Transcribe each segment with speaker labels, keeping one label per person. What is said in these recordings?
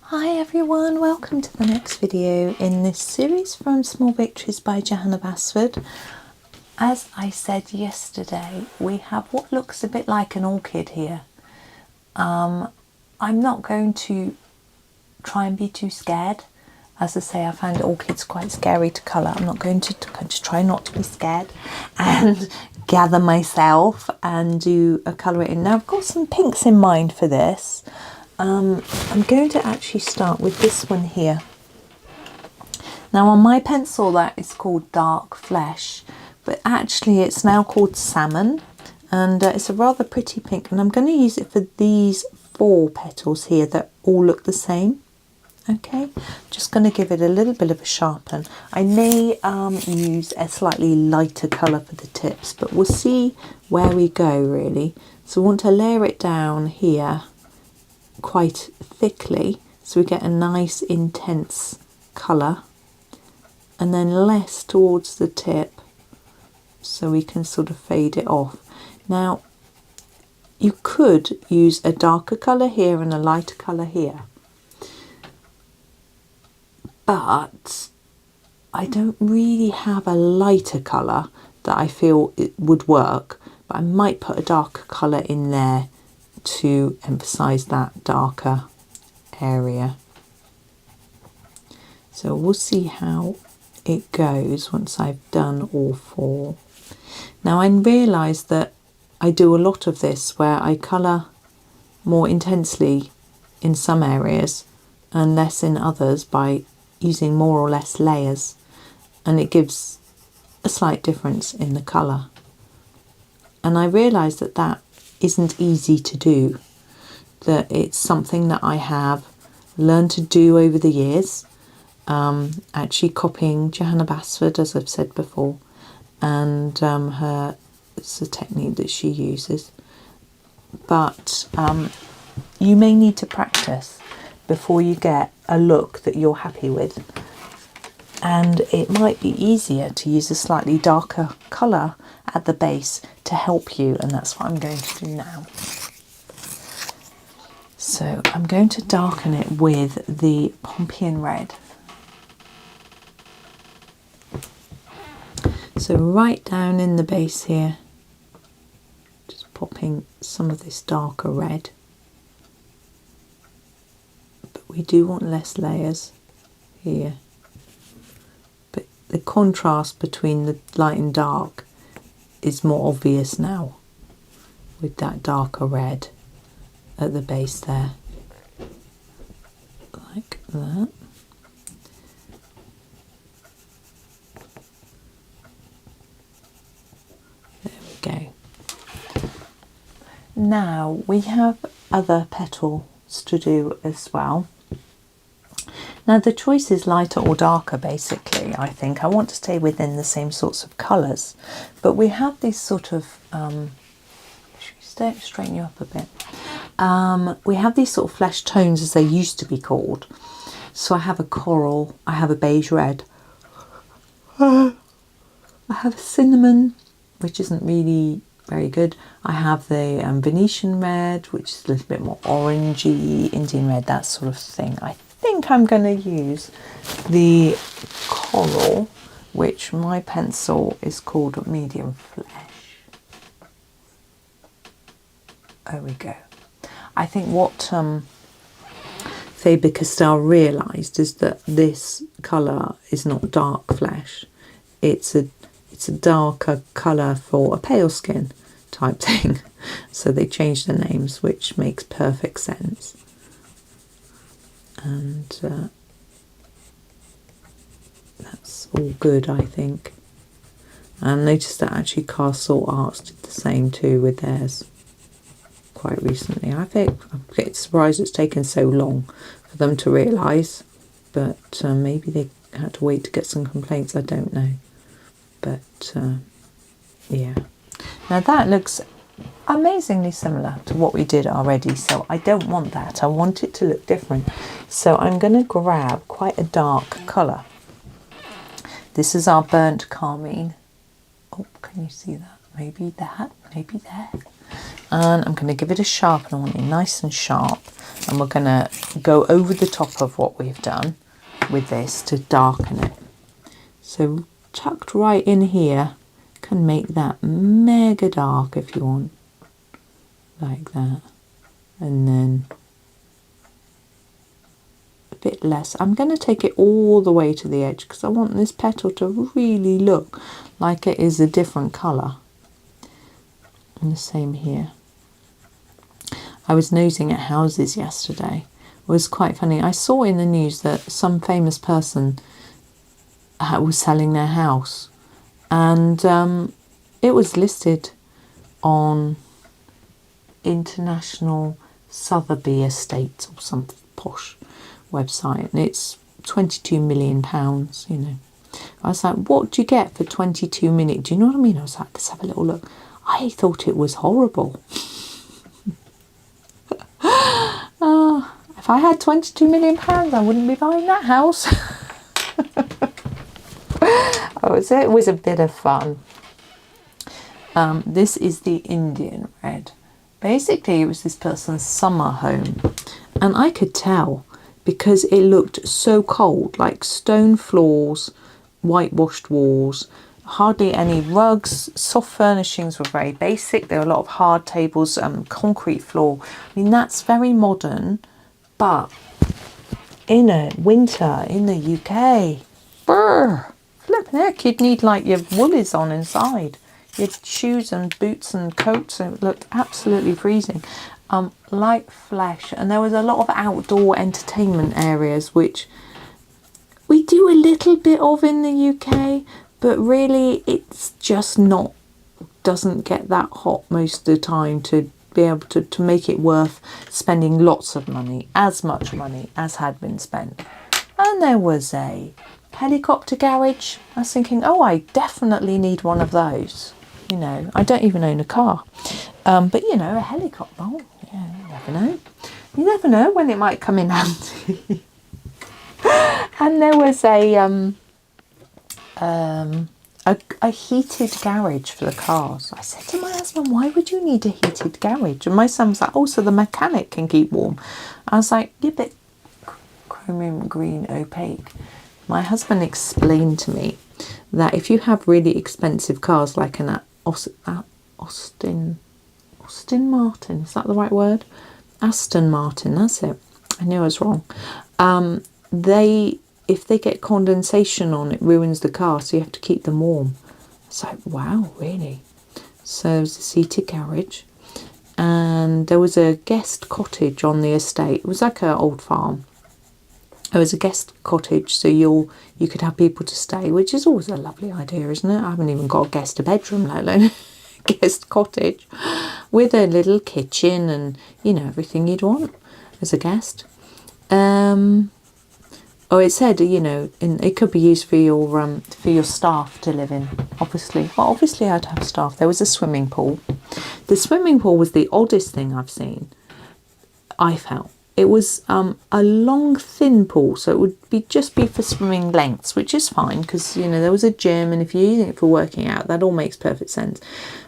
Speaker 1: Hi everyone, welcome to the next video in this series from Small Victories by Johanna Basford. As I said yesterday, we have what looks a bit like an orchid here. I'm not going to try and be too scared. As I say, I find orchids quite scary to colour. I'm not going to try not to be scared and gather myself and do a colour in. Now I've got some pinks in mind for this. I'm going to actually start with this one here. Now on my pencil that is called Dark Flesh, but actually it's now called Salmon, and it's a rather pretty pink, and I'm going to use it for these 4 petals here that all look the same. Okay, just going to give it a little bit of a sharpen. I may use a slightly lighter colour for the tips, but we'll see where we go really. So I want to layer it down here quite thickly so we get a nice intense colour, and then less towards the tip so we can sort of fade it off. Now you could use a darker colour here and a lighter colour here, but I don't really have a lighter colour that I feel it would work, but I might put a darker colour in there to emphasize that darker area. So we'll see how it goes once I've done all 4. Now I realise that I do a lot of this where I colour more intensely in some areas and less in others by using more or less layers, and it gives a slight difference in the colour. And I realise that that isn't easy to do, that it's something that I have learned to do over the years, actually copying Johanna Basford, as I've said before, and it's a technique that she uses. But you may need to practice before you get a look that you're happy with, and it might be easier to use a slightly darker colour at the base to help you, and that's what I'm going to do now. So I'm going to darken it with the pompeian red. So right down in the base here, just popping some of this darker red, but we do want less layers here. But the contrast between the light and dark is more obvious now with that darker red at the base there, like that. There we go. Now we have other petals to do as well. Now the choice is lighter or darker basically. I think I want to stay within the same sorts of colours, but we have these sort of should we straighten you up a bit? We have these sort of flesh tones as they used to be called. So I have a coral, I have a beige red, I have a cinnamon, which isn't really very good. I have the Venetian red, which is a little bit more orangey, Indian red, that sort of thing. I think I'm going to use the coral, which my pencil is called medium flesh. There we go. I think what Faber Castell realised is that this colour is not dark flesh. It's a darker colour for a pale skin type thing. So they changed the names, which makes perfect sense. And that's all good, I think. And I noticed that actually Castell Arts did the same too with theirs quite recently. I think I'm getting surprised it's taken so long for them to realise, but maybe they had to wait to get some complaints, I don't know. But yeah, now that looks amazingly similar to what we did already, so I don't want that. I want it to look different. So I'm going to grab quite a dark colour. This is our burnt carmine. Oh, can you see that? Maybe that, maybe there. and I'm going to give it a sharpen. I want it nice and sharp, and we're going to go over the top of what we've done with this to darken it. So tucked right in here, can make that mega dark if you want, like that, and then a bit less. I'm going to take it all the way to the edge because I want this petal to really look like it is a different colour. And the same here. I was nosing at houses yesterday. It was quite funny. I saw in the news that some famous person was selling their house, and it was listed on International Sotheby Estates or some posh website, and it's £22 million, you know. I was like, what do you get for 22 million? Do you know what I mean? I was like, let's have a little look. I thought it was horrible. If I had £22 million, I wouldn't be buying that house. It was a bit of fun. This is the Indian red. Basically, it was this person's summer home, and I could tell because it looked so cold, like stone floors, whitewashed walls, hardly any rugs, soft furnishings were very basic. There were a lot of hard tables, concrete floor. I mean, that's very modern, but in a winter in the UK, brr, flipping heck, you'd need like your woolies on inside, your shoes and boots and coats. It looked absolutely freezing, like flesh. And there was a lot of outdoor entertainment areas, which we do a little bit of in the UK, but really it's just not, doesn't get that hot most of the time to be able to make it worth spending lots of money, as much money as had been spent. And there was a helicopter garage. I was thinking, oh, I definitely need one of those. You know, I don't even own a car, but you know, a helicopter, oh, yeah, you never know. You never know when it might come in handy. And there was a heated garage for the cars. I said to my husband, why would you need a heated garage? And my son was like, oh, so the mechanic can keep warm. I was like, yeah, but chromium green opaque. My husband explained to me that if you have really expensive cars like an Aston Martin, is that the right word? Aston Martin, that's it. I knew I was wrong. If they get condensation on, it ruins the car, so you have to keep them warm. It's like, wow, really? So there's a seated garage, and there was a guest cottage on the estate. It was like an old farm. There was a guest cottage, so you could have people to stay, which is always a lovely idea, isn't it? I haven't even got a guest bedroom, let alone a guest cottage, with a little kitchen and, you know, everything you'd want as a guest. Oh, it said, you know, it could be used for your staff to live in. Obviously, well, obviously I'd have staff. There was a swimming pool. The swimming pool was the oddest thing I've seen. I felt it was a long, thin pool, so it would just be for swimming lengths, which is fine because, you know, there was a gym, and if you're using it for working out, that all makes perfect sense.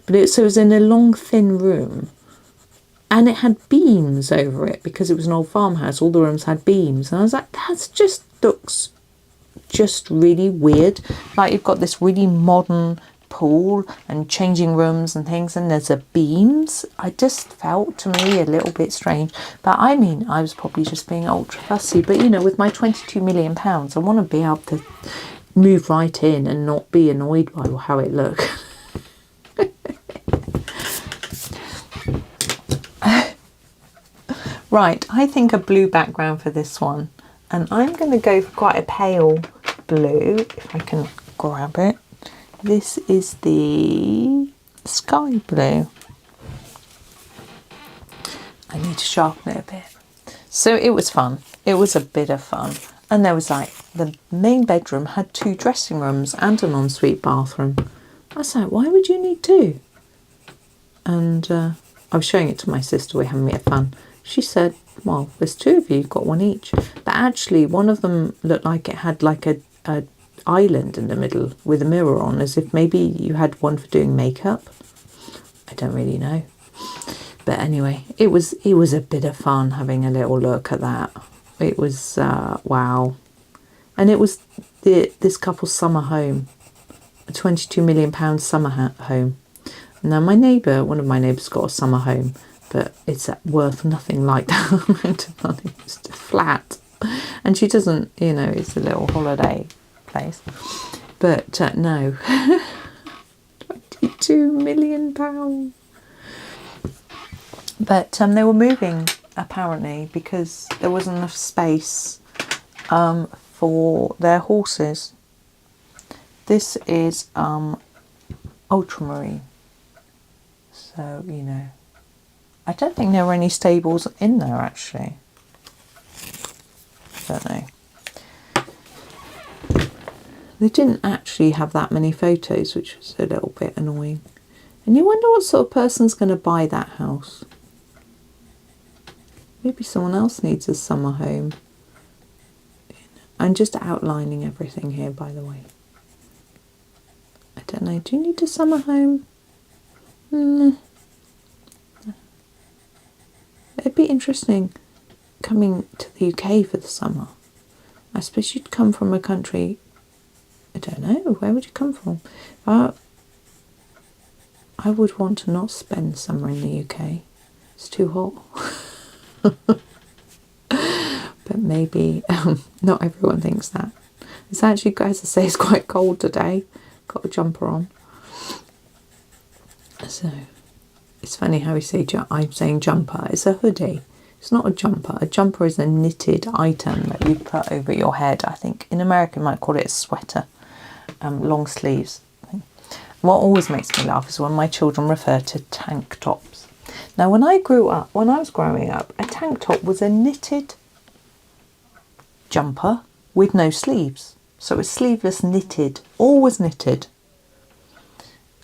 Speaker 1: But it was in a long, thin room. And it had beams over it because it was an old farmhouse. All the rooms had beams. And I was like, that just looks just really weird. Like you've got this really modern pool and changing rooms and things, and there's a beams. I just felt, to me, a little bit strange. But I mean, I was probably just being ultra fussy. But, you know, with my £22 million, I want to be able to move right in and not be annoyed by how it looks. Right, I think a blue background for this one, and I'm going to go for quite a pale blue, if I can grab it. This is the sky blue. I need to sharpen it a bit. So it was fun. It was a bit of fun. And there was like, the main bedroom had 2 dressing rooms and an ensuite bathroom. I was like, why would you need 2? And I was showing it to my sister, we're having a bit of fun. She said, well, there's 2 of you, you've got 1 each. But actually, one of them looked like it had like a island in the middle with a mirror on, as if maybe you had one for doing makeup. I don't really know. But anyway, it was a bit of fun having a little look at that. It was wow. And it was this couple's summer home, a £22 million summer home. Now my neighbour, one of my neighbours, got a summer home, but it's worth nothing like that amount of money. It's just flat, and she doesn't, you know, it's a little holiday place. But no, £22 million. But they were moving apparently because there wasn't enough space for their horses. This is ultramarine. So, you know, I don't think there were any stables in there actually. Don't know. They didn't actually have that many photos, which was a little bit annoying. And you wonder what sort of person's going to buy that house. Maybe someone else needs a summer home. I'm just outlining everything here, by the way. I don't know. Do you need a summer home? It'd be interesting coming to the UK for the summer. I suppose you'd come from a country. I don't know. Where would you come from? I would want to not spend summer in the UK. It's too hot. But maybe not everyone thinks that. It's actually, as I say, it's quite cold today. Got a jumper on. So it's funny how we say I'm saying jumper. It's a hoodie. It's not a jumper. A jumper is a knitted item that you put over your head. I think in America you might call it a sweater. Long sleeves. What always makes me laugh is when my children refer to tank tops. Now when I was growing up, a tank top was a knitted jumper with no sleeves. So it was sleeveless, knitted, always knitted.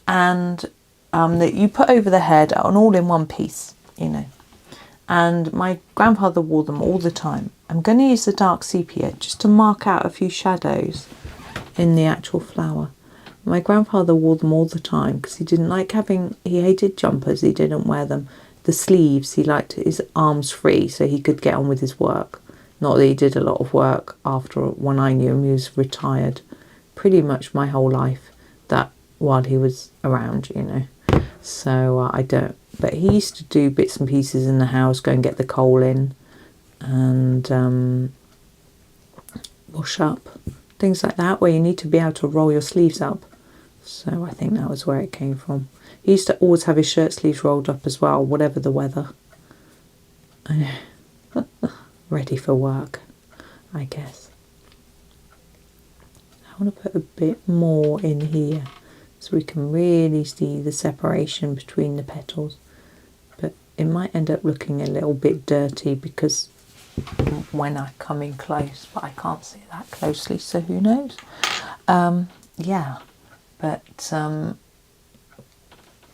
Speaker 1: And that you put over the head and all in one piece, you know. And my grandfather wore them all the time. I'm going to use the dark sepia just to mark out a few shadows in the actual flower. My grandfather wore them all the time because he didn't like he hated jumpers, he didn't wear them. The sleeves, he liked his arms free so he could get on with his work. Not that he did a lot of work after, when I knew him, he was retired pretty much my whole life, that while he was around, you know. So I don't, but he used to do bits and pieces in the house, go and get the coal in and wash up, things like that, where you need to be able to roll your sleeves up. So I think that was where it came from. He used to always have his shirt sleeves rolled up as well, whatever the weather. Ready for work, I guess. I want to put a bit more in here so we can really see the separation between the petals. But it might end up looking a little bit dirty because when I come in close, but I can't see that closely, so who knows. Yeah, but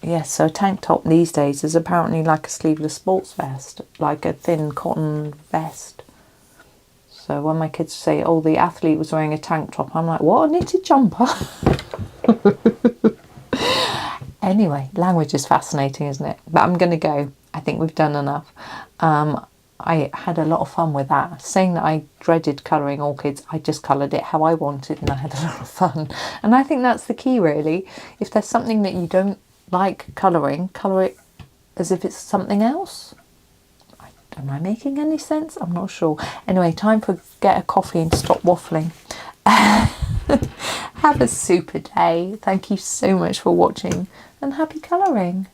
Speaker 1: yeah, so a tank top these days is apparently like a sleeveless sports vest, like a thin cotton vest. So when my kids say, oh, the athlete was wearing a tank top, I'm like, what, a knitted jumper? Anyway, language is fascinating, isn't it? But I'm going to go. I think we've done enough. I had a lot of fun with that. Saying that I dreaded colouring orchids, I just coloured it how I wanted and I had a lot of fun. And I think that's the key, really. If there's something that you don't like colouring, colour it as if it's something else. Am I making any sense? I'm not sure. Anyway, time for get a coffee and stop waffling. Have a super day. Thank you so much for watching and happy colouring.